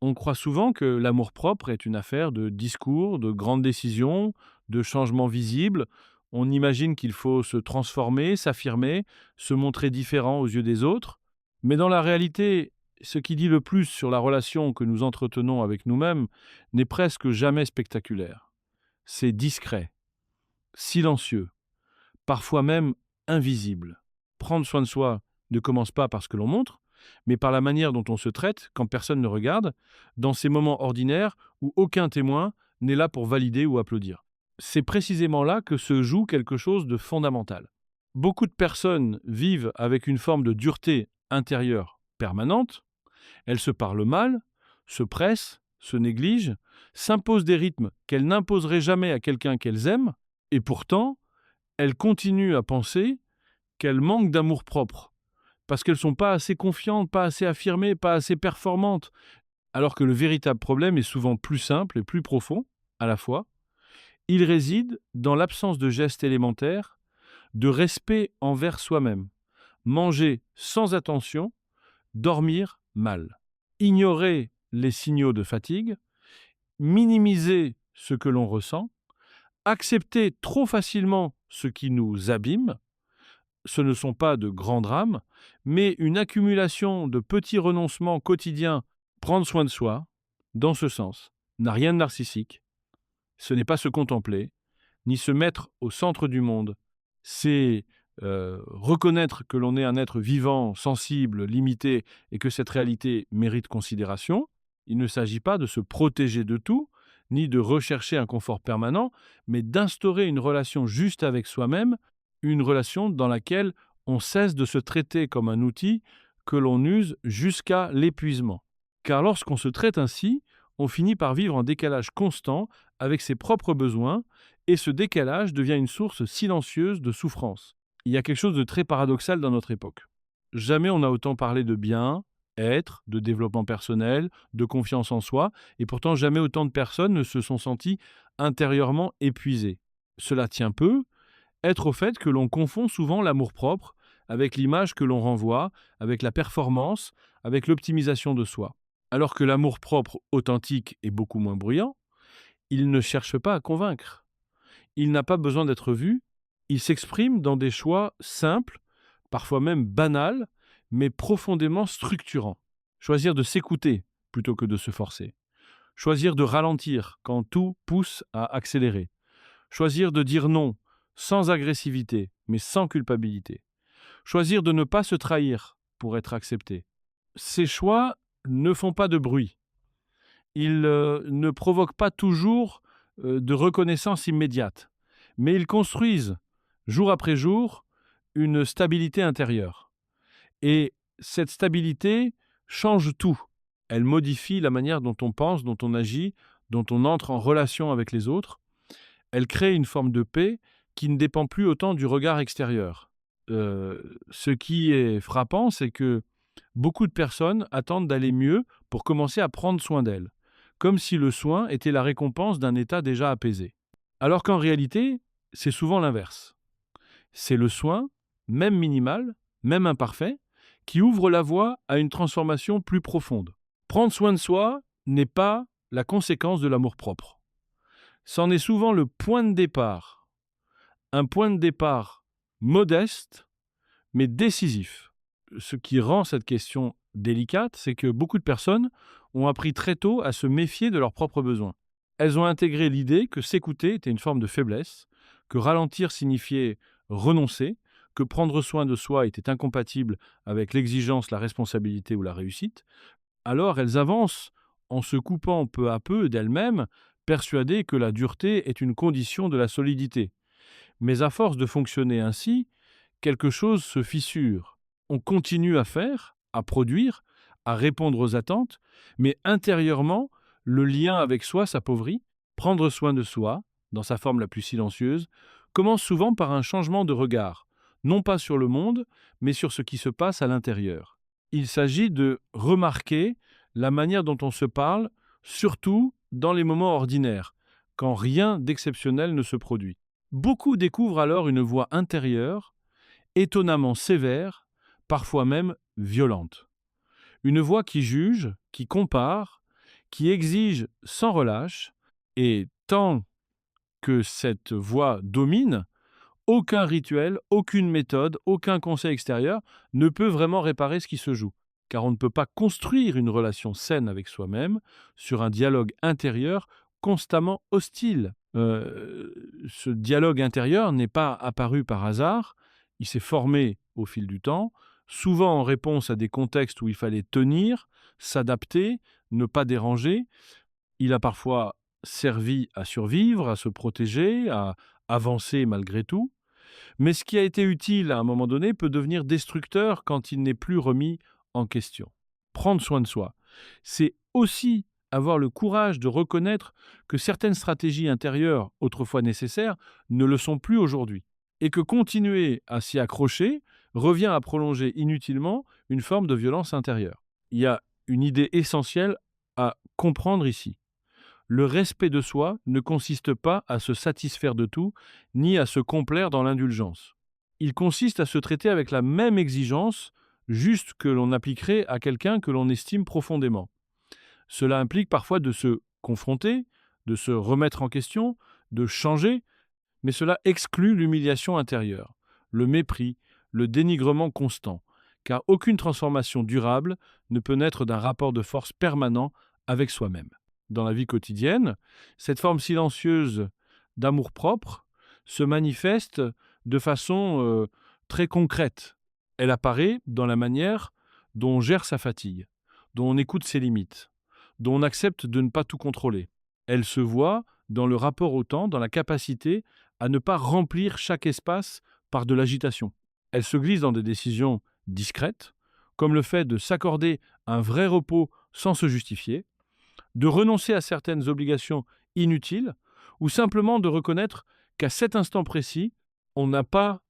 On croit souvent que l'amour-propre est une affaire de discours, de grandes décisions, de changements visibles. On imagine qu'il faut se transformer, s'affirmer, se montrer différent aux yeux des autres. Mais dans la réalité, ce qui dit le plus sur la relation que nous entretenons avec nous-mêmes n'est presque jamais spectaculaire. C'est discret, silencieux, parfois même invisible. Prendre soin de soi ne commence pas par ce que l'on montre, mais par la manière dont on se traite quand personne ne regarde, dans ces moments ordinaires où aucun témoin n'est là pour valider ou applaudir. C'est précisément là que se joue quelque chose de fondamental. Beaucoup de personnes vivent avec une forme de dureté intérieure permanente, elles se parlent mal, se pressent, se négligent, s'imposent des rythmes qu'elles n'imposeraient jamais à quelqu'un qu'elles aiment, et pourtant, elles continuent à penser qu'elles manquent d'amour-propre, parce qu'elles ne sont pas assez confiantes, pas assez affirmées, pas assez performantes, alors que le véritable problème est souvent plus simple et plus profond, à la fois. Il réside dans l'absence de gestes élémentaires, de respect envers soi-même. Manger sans attention, dormir mal. Ignorer les signaux de fatigue, minimiser ce que l'on ressent, accepter trop facilement ce qui nous abîme. Ce ne sont pas de grands drames, mais une accumulation de petits renoncements quotidiens. Prendre soin de soi, dans ce sens, n'a rien de narcissique. Ce n'est pas se contempler, ni se mettre au centre du monde. C'est reconnaître que l'on est un être vivant, sensible, limité, et que cette réalité mérite considération. Il ne s'agit pas de se protéger de tout, ni de rechercher un confort permanent, mais d'instaurer une relation juste avec soi-même, une relation dans laquelle on cesse de se traiter comme un outil que l'on use jusqu'à l'épuisement. Car lorsqu'on se traite ainsi, on finit par vivre en décalage constant avec ses propres besoins, et ce décalage devient une source silencieuse de souffrance. Il y a quelque chose de très paradoxal dans notre époque. Jamais on n'a autant parlé de bien-être, de développement personnel, de confiance en soi, et pourtant jamais autant de personnes ne se sont senties intérieurement épuisées. Cela tient peu être au fait que l'on confond souvent l'amour-propre avec l'image que l'on renvoie, avec la performance, avec l'optimisation de soi. Alors que l'amour-propre authentique est beaucoup moins bruyant, il ne cherche pas à convaincre. Il n'a pas besoin d'être vu. Il s'exprime dans des choix simples, parfois même banals, mais profondément structurants. Choisir de s'écouter plutôt que de se forcer. Choisir de ralentir quand tout pousse à accélérer. Choisir de dire non, sans agressivité, mais sans culpabilité. Choisir de ne pas se trahir pour être accepté. Ces choix ne font pas de bruit. Ils ne provoquent pas toujours de reconnaissance immédiate, mais ils construisent, jour après jour, une stabilité intérieure. Et cette stabilité change tout. Elle modifie la manière dont on pense, dont on agit, dont on entre en relation avec les autres. Elle crée une forme de paix qui ne dépend plus autant du regard extérieur. Ce qui est frappant, c'est que beaucoup de personnes attendent d'aller mieux pour commencer à prendre soin d'elles, comme si le soin était la récompense d'un état déjà apaisé. Alors qu'en réalité, c'est souvent l'inverse. C'est le soin, même minimal, même imparfait, qui ouvre la voie à une transformation plus profonde. Prendre soin de soi n'est pas la conséquence de l'amour-propre. C'en est souvent le point de départ. Un point de départ modeste, mais décisif. Ce qui rend cette question délicate, c'est que beaucoup de personnes ont appris très tôt à se méfier de leurs propres besoins. Elles ont intégré l'idée que s'écouter était une forme de faiblesse, que ralentir signifiait renoncer, que prendre soin de soi était incompatible avec l'exigence, la responsabilité ou la réussite. Alors elles avancent en se coupant peu à peu d'elles-mêmes, persuadées que la dureté est une condition de la solidité. Mais à force de fonctionner ainsi, quelque chose se fissure. On continue à faire, à produire, à répondre aux attentes, mais intérieurement, le lien avec soi s'appauvrit. Prendre soin de soi, dans sa forme la plus silencieuse, commence souvent par un changement de regard, non pas sur le monde, mais sur ce qui se passe à l'intérieur. Il s'agit de remarquer la manière dont on se parle, surtout dans les moments ordinaires, quand rien d'exceptionnel ne se produit. Beaucoup découvrent alors une voix intérieure, étonnamment sévère, parfois même violente. Une voix qui juge, qui compare, qui exige sans relâche, et tant que cette voie domine, aucun rituel, aucune méthode, aucun conseil extérieur ne peut vraiment réparer ce qui se joue. Car on ne peut pas construire une relation saine avec soi-même sur un dialogue intérieur constamment hostile. Ce dialogue intérieur n'est pas apparu par hasard, il s'est formé au fil du temps, souvent en réponse à des contextes où il fallait tenir, s'adapter, ne pas déranger. Il a parfois servi à survivre, à se protéger, à avancer malgré tout. Mais ce qui a été utile à un moment donné peut devenir destructeur quand il n'est plus remis en question. Prendre soin de soi, c'est aussi avoir le courage de reconnaître que certaines stratégies intérieures, autrefois nécessaires, ne le sont plus aujourd'hui. Et que continuer à s'y accrocher revient à prolonger inutilement une forme de violence intérieure. Il y a une idée essentielle à comprendre ici. Le respect de soi ne consiste pas à se satisfaire de tout, ni à se complaire dans l'indulgence. Il consiste à se traiter avec la même exigence, juste que l'on appliquerait à quelqu'un que l'on estime profondément. Cela implique parfois de se confronter, de se remettre en question, de changer, mais cela exclut l'humiliation intérieure, le mépris, le dénigrement constant, car aucune transformation durable ne peut naître d'un rapport de force permanent avec soi-même. Dans la vie quotidienne, cette forme silencieuse d'amour-propre se manifeste de façon très concrète. Elle apparaît dans la manière dont on gère sa fatigue, dont on écoute ses limites, dont on accepte de ne pas tout contrôler. Elle se voit dans le rapport au temps, dans la capacité à ne pas remplir chaque espace par de l'agitation. Elle se glisse dans des décisions discrètes, comme le fait de s'accorder un vrai repos sans se justifier, de renoncer à certaines obligations inutiles, ou simplement de reconnaître qu'à cet instant précis, on n'a pas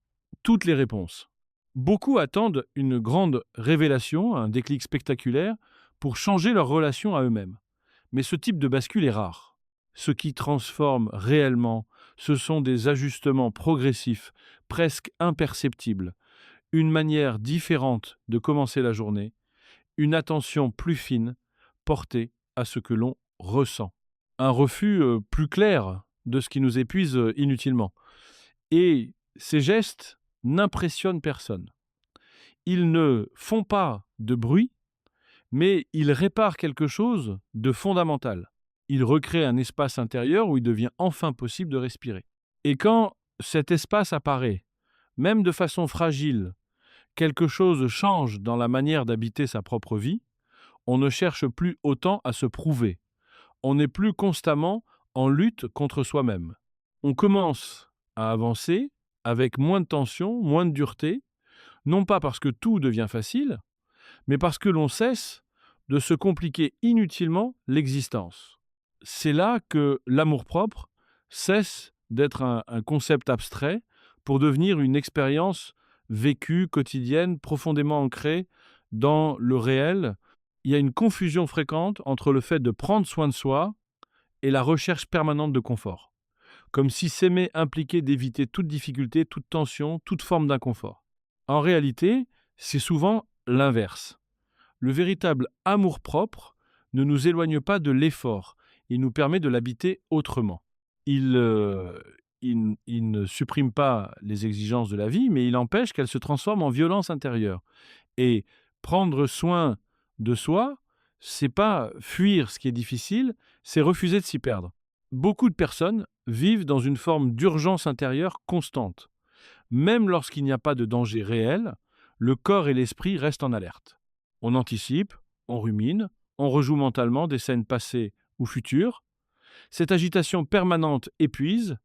toutes les réponses. Beaucoup attendent une grande révélation, un déclic spectaculaire, pour changer leur relation à eux-mêmes. Mais ce type de bascule est rare. Ce qui transforme réellement, ce sont des ajustements progressifs, presque imperceptibles, une manière différente de commencer la journée, une attention plus fine portée à ce que l'on ressent. Un refus plus clair de ce qui nous épuise inutilement. Et ces gestes n'impressionnent personne. Ils ne font pas de bruit, mais ils réparent quelque chose de fondamental. Ils recréent un espace intérieur où il devient enfin possible de respirer. Et quand cet espace apparaît, même de façon fragile, quelque chose change dans la manière d'habiter sa propre vie, on ne cherche plus autant à se prouver. On n'est plus constamment en lutte contre soi-même. On commence à avancer avec moins de tension, moins de dureté, non pas parce que tout devient facile, mais parce que l'on cesse de se compliquer inutilement l'existence. C'est là que l'amour-propre cesse d'être un concept abstrait pour devenir une expérience vécue, quotidienne, profondément ancrée dans le réel. Il y a une confusion fréquente entre le fait de prendre soin de soi et la recherche permanente de confort, comme si s'aimer impliquait d'éviter toute difficulté, toute tension, toute forme d'inconfort. En réalité, c'est souvent l'inverse. Le véritable amour-propre ne nous éloigne pas de l'effort, il nous permet de l'habiter autrement. Il ne supprime pas les exigences de la vie, mais il empêche qu'elles se transforment en violence intérieure. Et prendre soin de soi, c'est pas fuir ce qui est difficile, c'est refuser de s'y perdre. Beaucoup de personnes vivent dans une forme d'urgence intérieure constante. Même lorsqu'il n'y a pas de danger réel, le corps et l'esprit restent en alerte. On anticipe, on rumine, on rejoue mentalement des scènes passées ou futures. Cette agitation permanente épuise,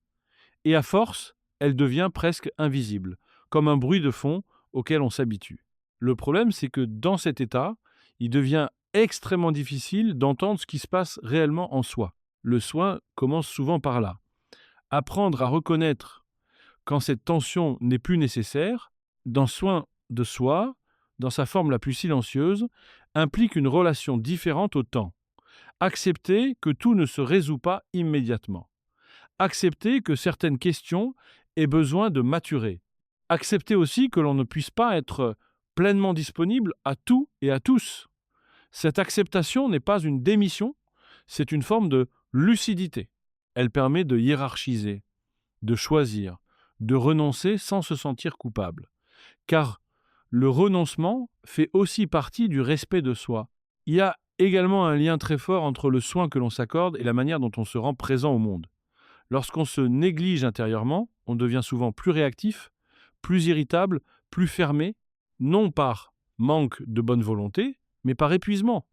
et à force, elle devient presque invisible, comme un bruit de fond auquel on s'habitue. Le problème, c'est que dans cet état, il devient extrêmement difficile d'entendre ce qui se passe réellement en soi. Le soin commence souvent par là. Apprendre à reconnaître quand cette tension n'est plus nécessaire, dans soin de soi, dans sa forme la plus silencieuse, implique une relation différente au temps. Accepter que tout ne se résout pas immédiatement. Accepter que certaines questions aient besoin de maturer. Accepter aussi que l'on ne puisse pas être pleinement disponible à tout et à tous. Cette acceptation n'est pas une démission, C'est une forme de lucidité. Elle permet de hiérarchiser, de choisir, de renoncer sans se sentir coupable. Car le renoncement fait aussi partie du respect de soi. Il y a également un lien très fort entre le soin que l'on s'accorde et la manière dont on se rend présent au monde. Lorsqu'on se néglige intérieurement, on devient souvent plus réactif, plus irritable, plus fermé, non par manque de bonne volonté, mais par épuisement.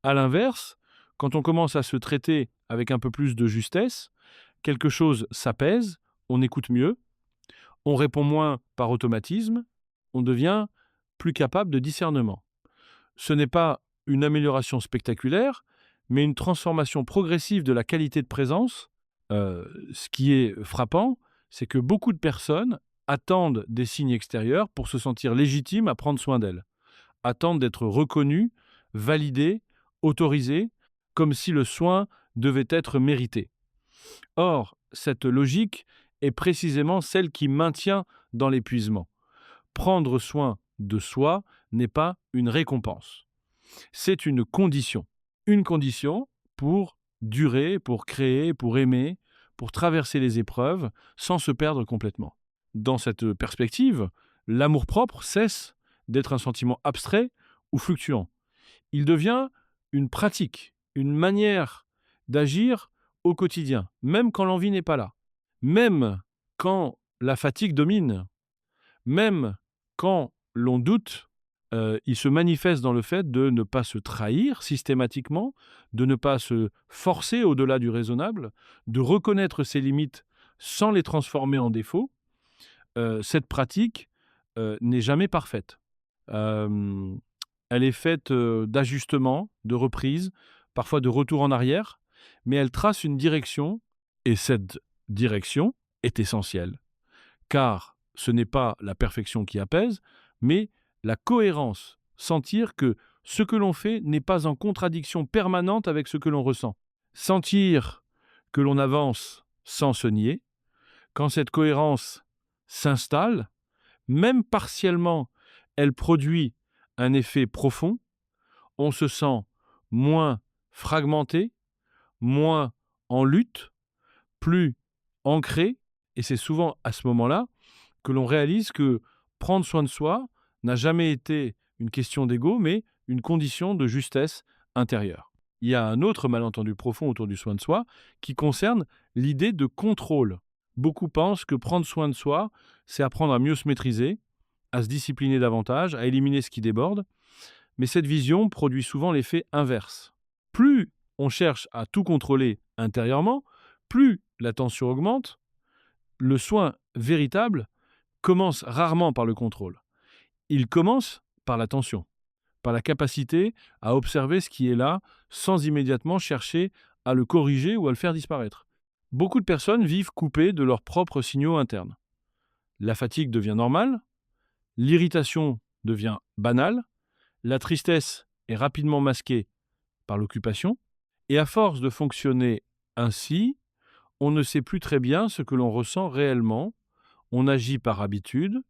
À l'inverse, quand on commence à se traiter avec un peu plus de justesse, quelque chose s'apaise, on écoute mieux, on répond moins par automatisme, on devient plus capable de discernement. Ce n'est pas une amélioration spectaculaire, mais une transformation progressive de la qualité de présence. Ce qui est frappant, c'est que beaucoup de personnes attendent des signes extérieurs pour se sentir légitimes à prendre soin d'elles, attendent d'être reconnues, validées, autorisées, comme si le soin devait être mérité. Or, cette logique est précisément celle qui maintient dans l'épuisement. Prendre soin de soi n'est pas une récompense. C'est une condition. Une condition pour durer, pour créer, pour aimer, pour traverser les épreuves sans se perdre complètement. Dans cette perspective, l'amour-propre cesse d'être un sentiment abstrait ou fluctuant. Il devient une pratique, une manière d'agir au quotidien, même quand l'envie n'est pas là, même quand la fatigue domine, même quand l'on doute. Il se manifeste dans le fait de ne pas se trahir systématiquement, de ne pas se forcer au-delà du raisonnable, de reconnaître ses limites sans les transformer en défauts. Cette pratique n'est jamais parfaite. Euh, Elle est faite d'ajustements, de reprises, parfois de retours en arrière, mais elle trace une direction, et cette direction est essentielle, car ce n'est pas la perfection qui apaise, mais la cohérence, sentir que ce que l'on fait n'est pas en contradiction permanente avec ce que l'on ressent. Sentir que l'on avance sans se nier, quand cette cohérence s'installe, même partiellement, elle produit un effet profond, on se sent moins fragmenté, moins en lutte, plus ancré, et c'est souvent à ce moment-là que l'on réalise que prendre soin de soi n'a jamais été une question d'ego, mais une condition de justesse intérieure. Il y a un autre malentendu profond autour du soin de soi qui concerne l'idée de contrôle. Beaucoup pensent que prendre soin de soi, c'est apprendre à mieux se maîtriser, à se discipliner davantage, à éliminer ce qui déborde, mais cette vision produit souvent l'effet inverse. Plus on cherche à tout contrôler intérieurement, plus la tension augmente. Le soin véritable commence rarement par le contrôle. Il commence par l'attention, par la capacité à observer ce qui est là sans immédiatement chercher à le corriger ou à le faire disparaître. Beaucoup de personnes vivent coupées de leurs propres signaux internes. La fatigue devient normale, l'irritation devient banale, la tristesse est rapidement masquée par l'occupation, et à force de fonctionner ainsi, on ne sait plus très bien ce que l'on ressent réellement. On agit par habitude,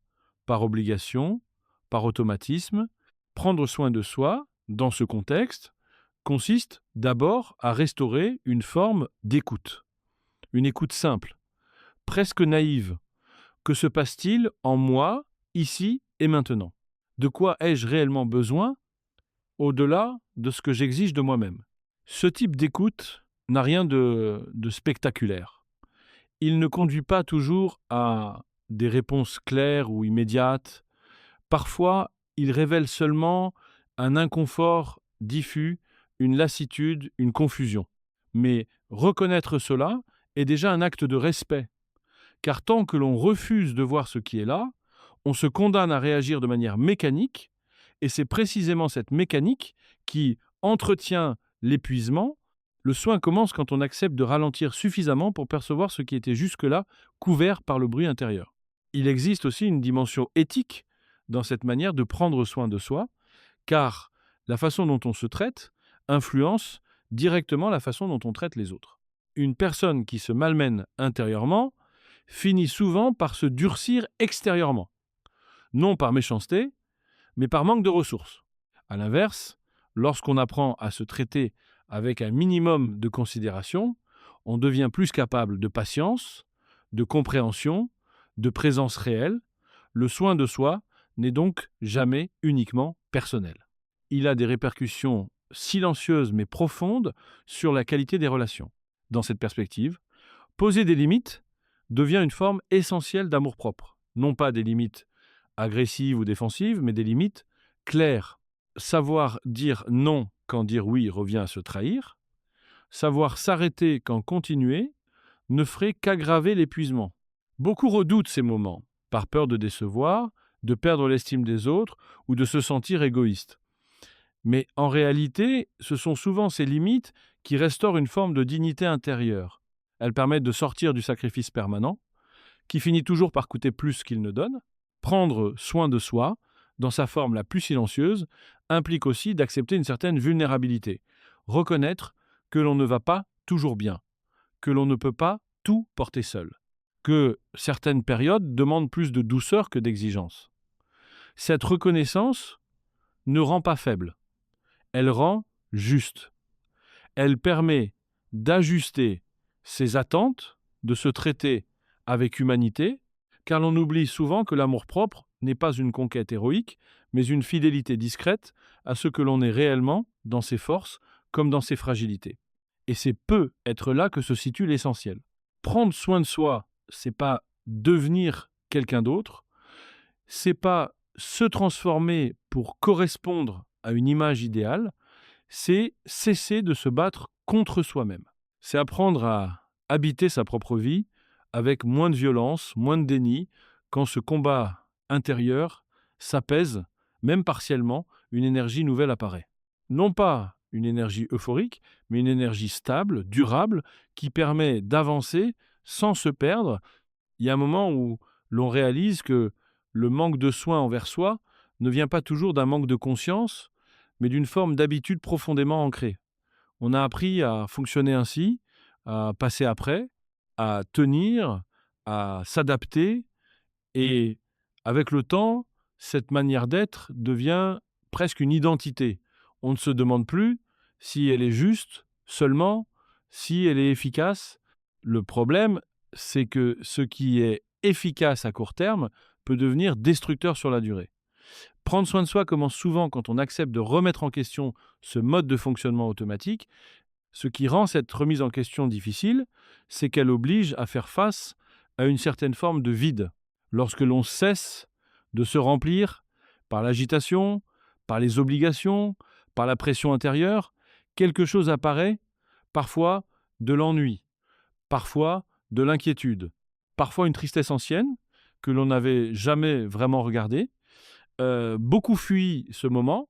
par obligation, par automatisme. Prendre soin de soi, dans ce contexte, consiste d'abord à restaurer une forme d'écoute. Une écoute simple, presque naïve. Que se passe-t-il en moi, ici et maintenant? De quoi ai-je réellement besoin, au-delà de ce que j'exige de moi-même? Ce type d'écoute n'a rien de spectaculaire. Il ne conduit pas toujours à des réponses claires ou immédiates. Parfois, il révèle seulement un inconfort diffus, une lassitude, une confusion. Mais reconnaître cela est déjà un acte de respect, car tant que l'on refuse de voir ce qui est là, on se condamne à réagir de manière mécanique, et c'est précisément cette mécanique qui entretient l'épuisement. Le soin commence quand on accepte de ralentir suffisamment pour percevoir ce qui était jusque-là couvert par le bruit intérieur. Il existe aussi une dimension éthique dans cette manière de prendre soin de soi, car la façon dont on se traite influence directement la façon dont on traite les autres. Une personne qui se malmène intérieurement finit souvent par se durcir extérieurement, non par méchanceté, mais par manque de ressources. À l'inverse, lorsqu'on apprend à se traiter avec un minimum de considération, on devient plus capable de patience, de compréhension, de présence réelle. Le soin de soi n'est donc jamais uniquement personnel. Il a des répercussions silencieuses mais profondes sur la qualité des relations. Dans cette perspective, poser des limites devient une forme essentielle d'amour-propre. Non pas des limites agressives ou défensives, mais des limites claires. Savoir dire non quand dire oui revient à se trahir. Savoir s'arrêter quand continuer ne ferait qu'aggraver l'épuisement. Beaucoup redoutent ces moments, par peur de décevoir, de perdre l'estime des autres ou de se sentir égoïste. Mais en réalité, ce sont souvent ces limites qui restaurent une forme de dignité intérieure. Elles permettent de sortir du sacrifice permanent, qui finit toujours par coûter plus qu'il ne donne. Prendre soin de soi, dans sa forme la plus silencieuse, implique aussi d'accepter une certaine vulnérabilité. Reconnaître que l'on ne va pas toujours bien, que l'on ne peut pas tout porter seul, que certaines périodes demandent plus de douceur que d'exigence. Cette reconnaissance ne rend pas faible, elle rend juste. Elle permet d'ajuster ses attentes, de se traiter avec humanité, car l'on oublie souvent que l'amour-propre n'est pas une conquête héroïque, mais une fidélité discrète à ce que l'on est réellement dans ses forces comme dans ses fragilités. Et c'est peu être là que se situe l'essentiel. Prendre soin de soi, c'est pas devenir quelqu'un d'autre, c'est pas se transformer pour correspondre à une image idéale, c'est cesser de se battre contre soi-même. C'est apprendre à habiter sa propre vie avec moins de violence, moins de déni, quand ce combat intérieur s'apaise, même partiellement, une énergie nouvelle apparaît. Non pas une énergie euphorique, mais une énergie stable, durable, qui permet d'avancer sans se perdre. Il y a un moment où l'on réalise que le manque de soin envers soi ne vient pas toujours d'un manque de conscience, mais d'une forme d'habitude profondément ancrée. On a appris à fonctionner ainsi, à passer après, à tenir, à s'adapter, et avec le temps, cette manière d'être devient presque une identité. On ne se demande plus si elle est juste, seulement si elle est efficace. Le problème, c'est que ce qui est efficace à court terme peut devenir destructeur sur la durée. Prendre soin de soi commence souvent quand on accepte de remettre en question ce mode de fonctionnement automatique. Ce qui rend cette remise en question difficile, c'est qu'elle oblige à faire face à une certaine forme de vide. Lorsque l'on cesse de se remplir par l'agitation, par les obligations, par la pression intérieure, quelque chose apparaît, parfois de l'ennui, parfois de l'inquiétude, parfois une tristesse ancienne que l'on n'avait jamais vraiment regardée. Beaucoup fuient ce moment,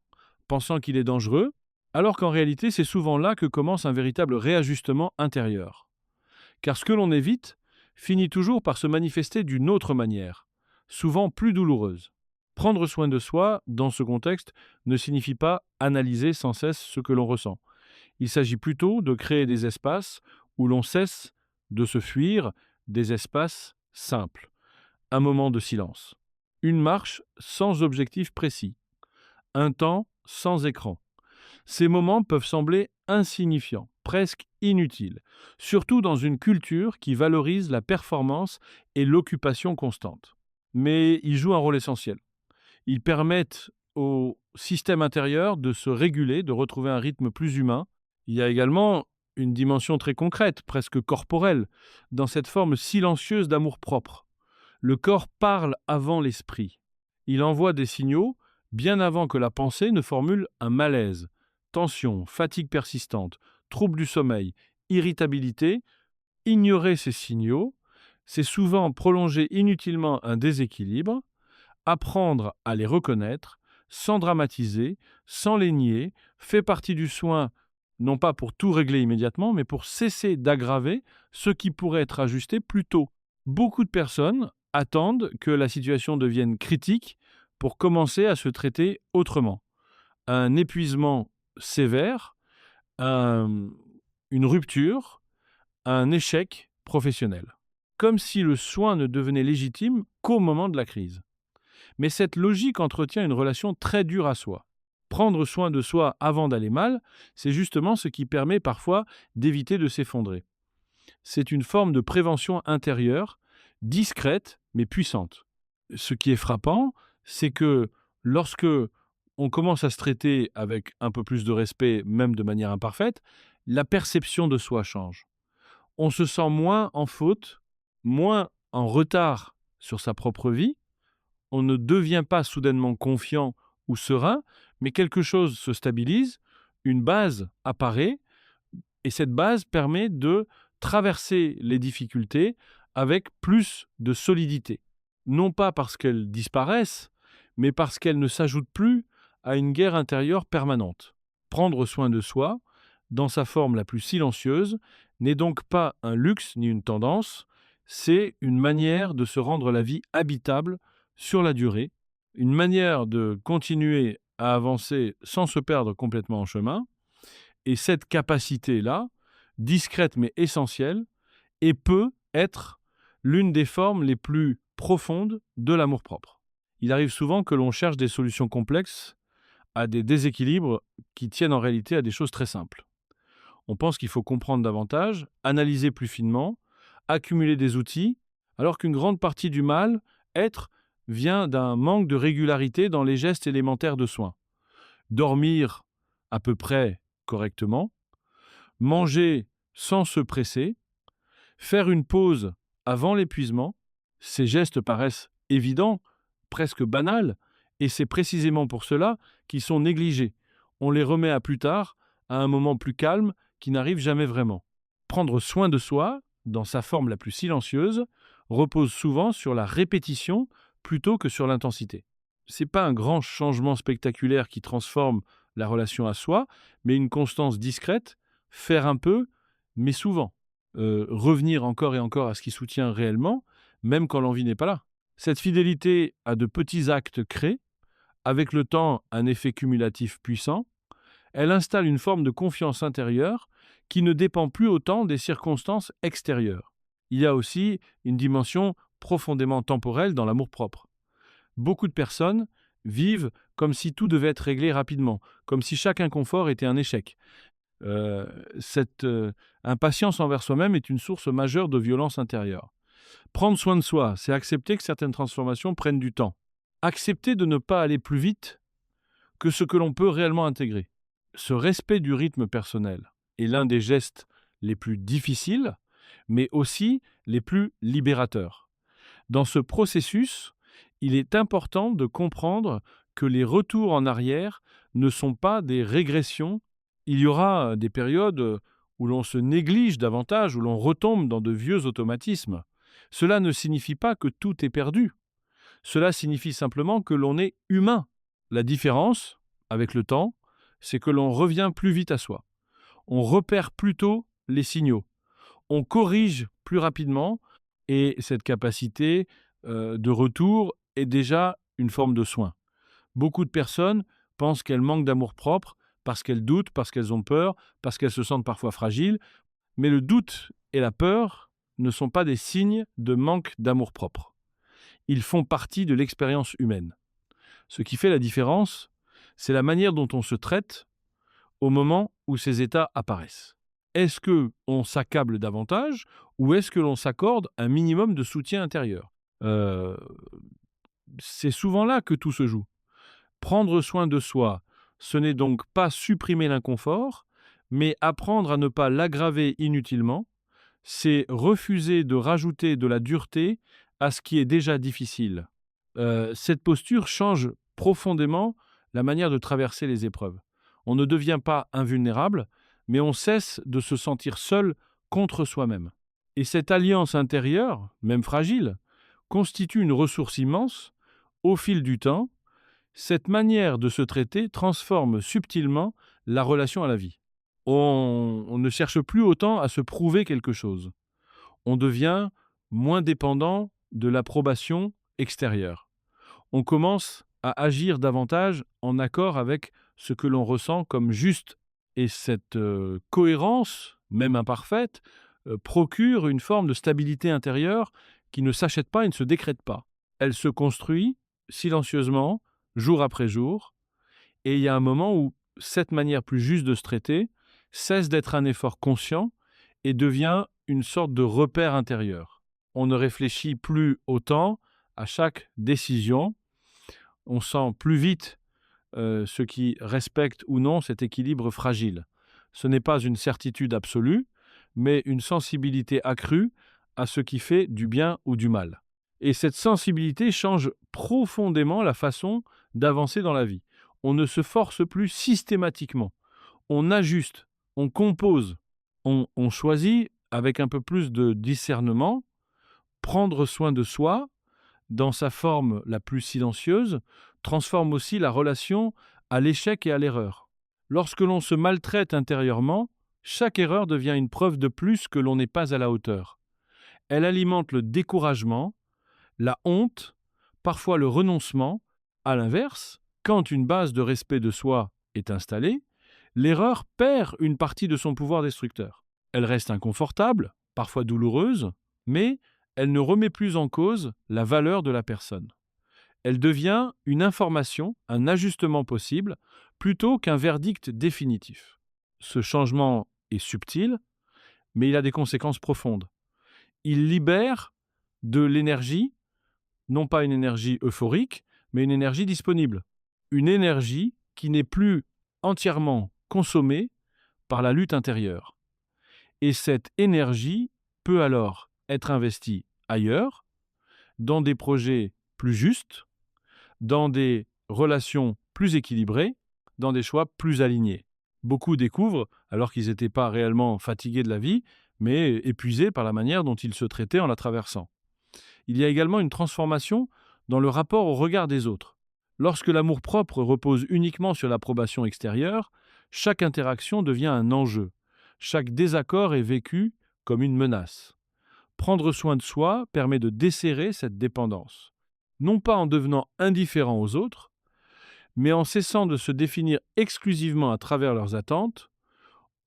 pensant qu'il est dangereux, alors qu'en réalité, c'est souvent là que commence un véritable réajustement intérieur. Car ce que l'on évite finit toujours par se manifester d'une autre manière, souvent plus douloureuse. Prendre soin de soi, dans ce contexte, ne signifie pas analyser sans cesse ce que l'on ressent. Il s'agit plutôt de créer des espaces où l'on cesse de se fuir, des espaces simples. Un moment de silence. Une marche sans objectif précis. Un temps sans écran. Ces moments peuvent sembler insignifiants, presque inutiles, surtout dans une culture qui valorise la performance et l'occupation constante. Mais ils jouent un rôle essentiel. Ils permettent au système intérieur de se réguler, de retrouver un rythme plus humain. Il y a également une dimension très concrète, presque corporelle, dans cette forme silencieuse d'amour-propre. Le corps parle avant l'esprit. Il envoie des signaux bien avant que la pensée ne formule un malaise. Tension, fatigue persistante, trouble du sommeil, irritabilité. Ignorer ces signaux, c'est souvent prolonger inutilement un déséquilibre. Apprendre à les reconnaître, sans dramatiser, sans les nier, fait partie du soin, non pas pour tout régler immédiatement, mais pour cesser d'aggraver ce qui pourrait être ajusté plus tôt. Beaucoup de personnes attendent que la situation devienne critique pour commencer à se traiter autrement. Un épuisement sévère, une rupture, un échec professionnel. Comme si le soin ne devenait légitime qu'au moment de la crise. Mais cette logique entretient une relation très dure à soi. Prendre soin de soi avant d'aller mal, c'est justement ce qui permet parfois d'éviter de s'effondrer. C'est une forme de prévention intérieure, discrète mais puissante. Ce qui est frappant, c'est que lorsque on commence à se traiter avec un peu plus de respect, même de manière imparfaite, la perception de soi change. On se sent moins en faute, moins en retard sur sa propre vie, on ne devient pas soudainement confiant ou serein, mais quelque chose se stabilise, une base apparaît, et cette base permet de traverser les difficultés avec plus de solidité. Non pas parce qu'elles disparaissent, mais parce qu'elles ne s'ajoutent plus à une guerre intérieure permanente. Prendre soin de soi, dans sa forme la plus silencieuse, n'est donc pas un luxe ni une tendance, c'est une manière de se rendre la vie habitable sur la durée, une manière de continuer à avancer sans se perdre complètement en chemin, et cette capacité-là, discrète mais essentielle, et peut être l'une des formes les plus profondes de l'amour-propre. Il arrive souvent que l'on cherche des solutions complexes à des déséquilibres qui tiennent en réalité à des choses très simples. On pense qu'il faut comprendre davantage, analyser plus finement, accumuler des outils, alors qu'une grande partie du mal-être vient d'un manque de régularité dans les gestes élémentaires de soins. Dormir à peu près correctement, manger sans se presser, faire une pause avant l'épuisement, ces gestes paraissent évidents, presque banals, et c'est précisément pour cela qu'ils sont négligés. On les remet à plus tard, à un moment plus calme, qui n'arrive jamais vraiment. Prendre soin de soi, dans sa forme la plus silencieuse, repose souvent sur la répétition plutôt que sur l'intensité. Ce n'est pas un grand changement spectaculaire qui transforme la relation à soi, mais une constance discrète, faire un peu, mais souvent. Revenir encore et encore à ce qui soutient réellement, même quand l'envie n'est pas là. Cette fidélité à de petits actes crée, avec le temps, un effet cumulatif puissant. Elle installe une forme de confiance intérieure qui ne dépend plus autant des circonstances extérieures. Il y a aussi une dimension profondément temporelle dans l'amour-propre. Beaucoup de personnes vivent comme si tout devait être réglé rapidement, comme si chaque inconfort était un échec. Cette impatience envers soi-même est une source majeure de violence intérieure. Prendre soin de soi, c'est accepter que certaines transformations prennent du temps. Accepter de ne pas aller plus vite que ce que l'on peut réellement intégrer. Ce respect du rythme personnel est l'un des gestes les plus difficiles, mais aussi les plus libérateurs. Dans ce processus, il est important de comprendre que les retours en arrière ne sont pas des régressions. Il y aura des périodes où l'on se néglige davantage, où l'on retombe dans de vieux automatismes. Cela ne signifie pas que tout est perdu. Cela signifie simplement que l'on est humain. La différence, avec le temps, c'est que l'on revient plus vite à soi. On repère plus tôt les signaux. On corrige plus rapidement et cette capacité de retour est déjà une forme de soin. Beaucoup de personnes pensent qu'elles manquent d'amour-propre parce qu'elles doutent, parce qu'elles ont peur, parce qu'elles se sentent parfois fragiles. Mais le doute et la peur ne sont pas des signes de manque d'amour-propre. Ils font partie de l'expérience humaine. Ce qui fait la différence, c'est la manière dont on se traite au moment où ces états apparaissent. Est-ce qu'on s'accable davantage ou est-ce que l'on s'accorde un minimum de soutien intérieur ? C'est souvent là que tout se joue. Prendre soin de soi, ce n'est donc pas supprimer l'inconfort, mais apprendre à ne pas l'aggraver inutilement, c'est refuser de rajouter de la dureté à ce qui est déjà difficile. Cette posture change profondément la manière de traverser les épreuves. On ne devient pas invulnérable, mais on cesse de se sentir seul contre soi-même. Et cette alliance intérieure, même fragile, constitue une ressource immense. Au fil du temps, cette manière de se traiter transforme subtilement la relation à la vie. On ne cherche plus autant à se prouver quelque chose. On devient moins dépendant de l'approbation extérieure. On commence à agir davantage en accord avec ce que l'on ressent comme juste. Et cette cohérence, même imparfaite, procure une forme de stabilité intérieure qui ne s'achète pas et ne se décrète pas. Elle se construit silencieusement, jour après jour, Et il y a un moment où cette manière plus juste de se traiter cesse d'être un effort conscient et devient une sorte de repère intérieur. On ne réfléchit plus autant à chaque décision, on sent plus vite ce qui respecte ou non cet équilibre fragile. Ce n'est pas une certitude absolue, mais une sensibilité accrue à ce qui fait du bien ou du mal. Et cette sensibilité change profondément la façon d'avancer dans la vie. On ne se force plus systématiquement. On ajuste, on compose, on choisit avec un peu plus de discernement, prendre soin de soi dans sa forme la plus silencieuse, transforme aussi la relation à l'échec et à l'erreur. Lorsque l'on se maltraite intérieurement, chaque erreur devient une preuve de plus que l'on n'est pas à la hauteur. Elle alimente le découragement, la honte, parfois le renoncement. À l'inverse, quand une base de respect de soi est installée, l'erreur perd une partie de son pouvoir destructeur. Elle reste inconfortable, parfois douloureuse, mais elle ne remet plus en cause la valeur de la personne. Elle devient une information, un ajustement possible, plutôt qu'un verdict définitif. Ce changement est subtil, mais il a des conséquences profondes. Il libère de l'énergie, non pas une énergie euphorique, mais une énergie disponible. Une énergie qui n'est plus entièrement consommée par la lutte intérieure. Et cette énergie peut alors être investie ailleurs, dans des projets plus justes, dans des relations plus équilibrées, dans des choix plus alignés. Beaucoup découvrent, alors qu'ils n'étaient pas réellement fatigués de la vie, mais épuisés par la manière dont ils se traitaient en la traversant. Il y a également une transformation dans le rapport au regard des autres. Lorsque l'amour-propre repose uniquement sur l'approbation extérieure, chaque interaction devient un enjeu. Chaque désaccord est vécu comme une menace. Prendre soin de soi permet de desserrer cette dépendance. Non pas en devenant indifférent aux autres, mais en cessant de se définir exclusivement à travers leurs attentes,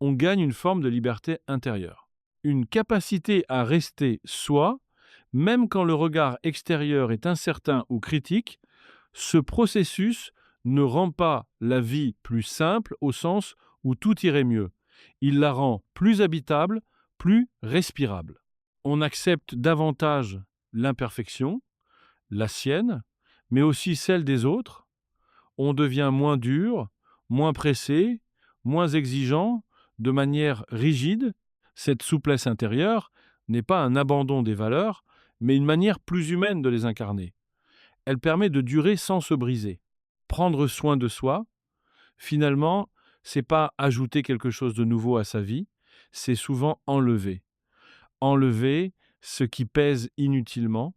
on gagne une forme de liberté intérieure. Une capacité à rester soi, même quand le regard extérieur est incertain ou critique, ce processus ne rend pas la vie plus simple au sens où tout irait mieux. Il la rend plus habitable, plus respirable. On accepte davantage l'imperfection, la sienne, mais aussi celle des autres. On devient moins dur, moins pressé, moins exigeant, de manière rigide. Cette souplesse intérieure n'est pas un abandon des valeurs, mais une manière plus humaine de les incarner. Elle permet de durer sans se briser. Prendre soin de soi, finalement, c'est pas ajouter quelque chose de nouveau à sa vie, c'est souvent enlever. Enlever ce qui pèse inutilement,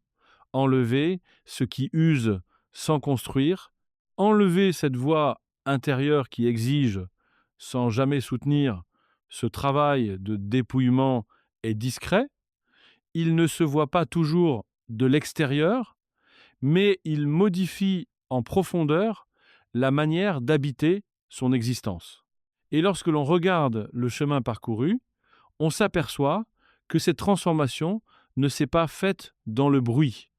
enlever ce qui use sans construire, enlever cette voix intérieure qui exige, sans jamais soutenir, ce travail de dépouillement est discret. Il ne se voit pas toujours de l'extérieur, mais il modifie en profondeur la manière d'habiter son existence. Et lorsque l'on regarde le chemin parcouru, on s'aperçoit que cette transformation ne s'est pas faite dans le bruit.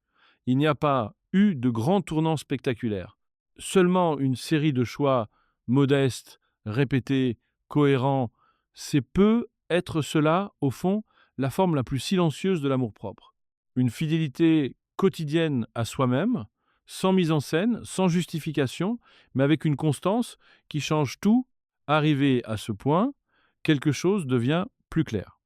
Il n'y a pas eu de grands tournants spectaculaires. Seulement une série de choix modestes, répétés, cohérents. C'est peut être cela, au fond, la forme la plus silencieuse de l'amour-propre. Une fidélité quotidienne à soi-même, sans mise en scène, sans justification, mais avec une constance qui change tout. Arrivé à ce point, quelque chose devient plus clair.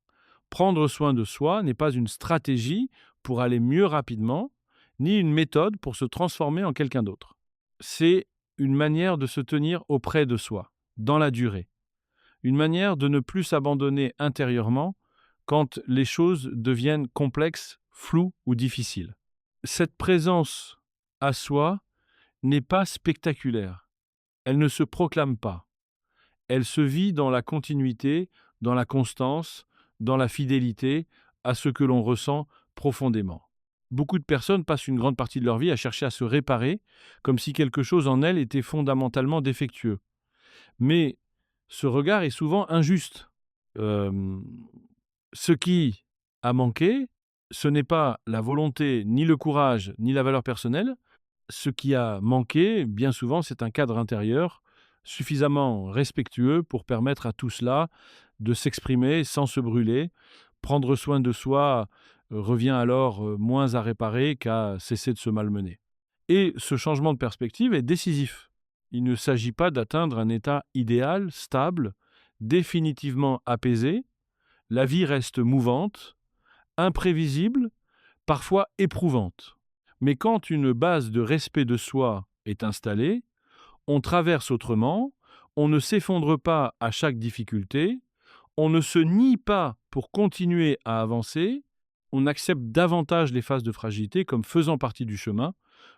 Prendre soin de soi n'est pas une stratégie pour aller mieux rapidement, ni une méthode pour se transformer en quelqu'un d'autre. C'est une manière de se tenir auprès de soi, dans la durée. Une manière de ne plus s'abandonner intérieurement quand les choses deviennent complexes, floues ou difficiles. Cette présence à soi n'est pas spectaculaire. Elle ne se proclame pas. Elle se vit dans la continuité, dans la constance, dans la fidélité à ce que l'on ressent profondément. Beaucoup de personnes passent une grande partie de leur vie à chercher à se réparer, comme si quelque chose en elles était fondamentalement défectueux. Mais ce regard est souvent injuste. Ce qui a manqué, ce n'est pas la volonté, ni le courage, ni la valeur personnelle. Ce qui a manqué, bien souvent, c'est un cadre intérieur suffisamment respectueux pour permettre à tout cela de s'exprimer sans se brûler. Prendre soin de soi revient alors moins à réparer qu'à cesser de se malmener. Et ce changement de perspective est décisif. Il ne s'agit pas d'atteindre un état idéal, stable, définitivement apaisé. La vie reste mouvante, imprévisible, parfois éprouvante. Mais quand une base de respect de soi est installée, on traverse autrement, on ne s'effondre pas à chaque difficulté, on ne se nie pas pour continuer à avancer, on accepte davantage les phases de fragilité comme faisant partie du chemin,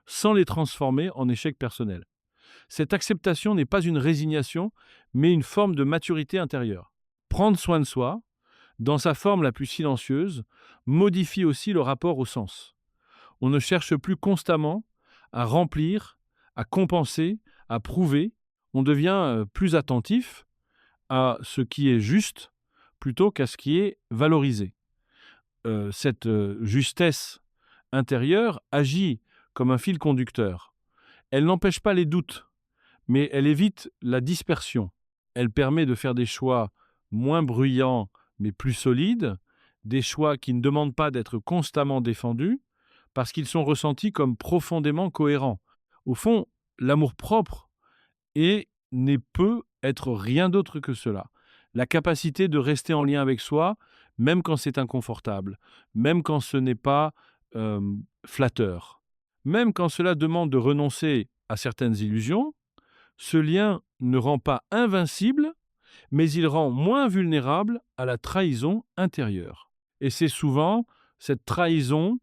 sans les transformer en échecs personnels. Cette acceptation n'est pas une résignation, mais une forme de maturité intérieure. Prendre soin de soi, dans sa forme la plus silencieuse, modifie aussi le rapport au sens. On ne cherche plus constamment à remplir, à compenser, à prouver. On devient plus attentif à ce qui est juste plutôt qu'à ce qui est valorisé. Cette justesse intérieure agit comme un fil conducteur. Elle n'empêche pas les doutes, mais elle évite la dispersion. Elle permet de faire des choix moins bruyants mais plus solides, des choix qui ne demandent pas d'être constamment défendus parce qu'ils sont ressentis comme profondément cohérents. Au fond, l'amour-propre ne peut être rien d'autre que cela. La capacité de rester en lien avec soi, même quand c'est inconfortable, même quand ce n'est pas flatteur, même quand cela demande de renoncer à certaines illusions. Ce lien ne rend pas invincible, mais il rend moins vulnérable à la trahison intérieure. Et c'est souvent cette trahison,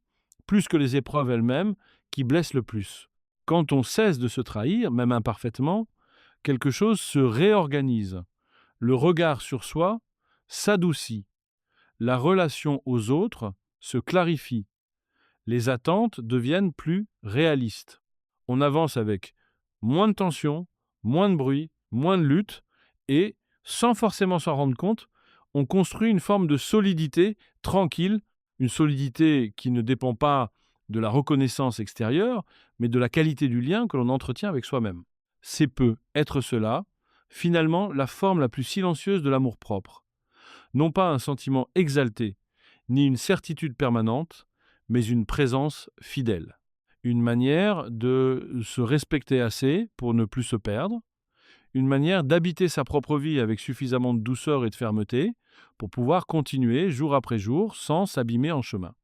plus que les épreuves elles-mêmes, qui blesse le plus. Quand on cesse de se trahir, même imparfaitement, quelque chose se réorganise. Le regard sur soi s'adoucit. La relation aux autres se clarifie. Les attentes deviennent plus réalistes. On avance avec moins de tension, moins de bruit, moins de lutte, et, sans forcément s'en rendre compte, on construit une forme de solidité tranquille, une solidité qui ne dépend pas de la reconnaissance extérieure, mais de la qualité du lien que l'on entretient avec soi-même. C'est peu être cela, finalement, la forme la plus silencieuse de l'amour-propre. Non pas un sentiment exalté, ni une certitude permanente, mais une présence fidèle. Une manière de se respecter assez pour ne plus se perdre, une manière d'habiter sa propre vie avec suffisamment de douceur et de fermeté pour pouvoir continuer jour après jour sans s'abîmer en chemin.